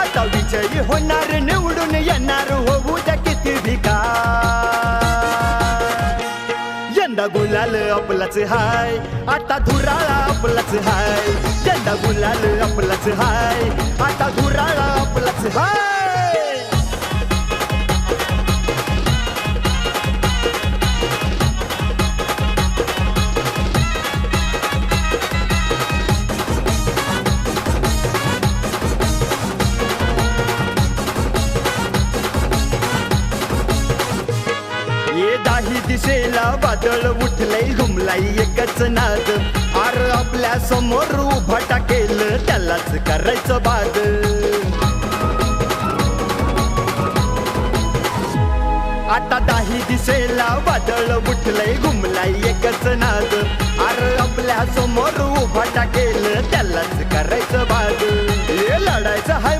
आता विजयी होणार, निवडून येणार, होऊ द्या किती भिकार. यंदा गुलाल आपलाच हाय, आता धुराळा आपलाच हाय. यंदा गुलाल आपलाच हाय, आता धुराळा आपलाच हाय. ये दाही दिशेला वादळ उठलंय, घुमलाय एकच नाद. आर आपल्या समोर उभा टाकेल, त्यालाच करायचं बाद. आता दाही दिशेला वादळ उठलंय, घुमलाय एकच नाद. आर आपल्या समोर उभा टाकेल, त्यालाच करायचं बाद. हे लढायचं हाय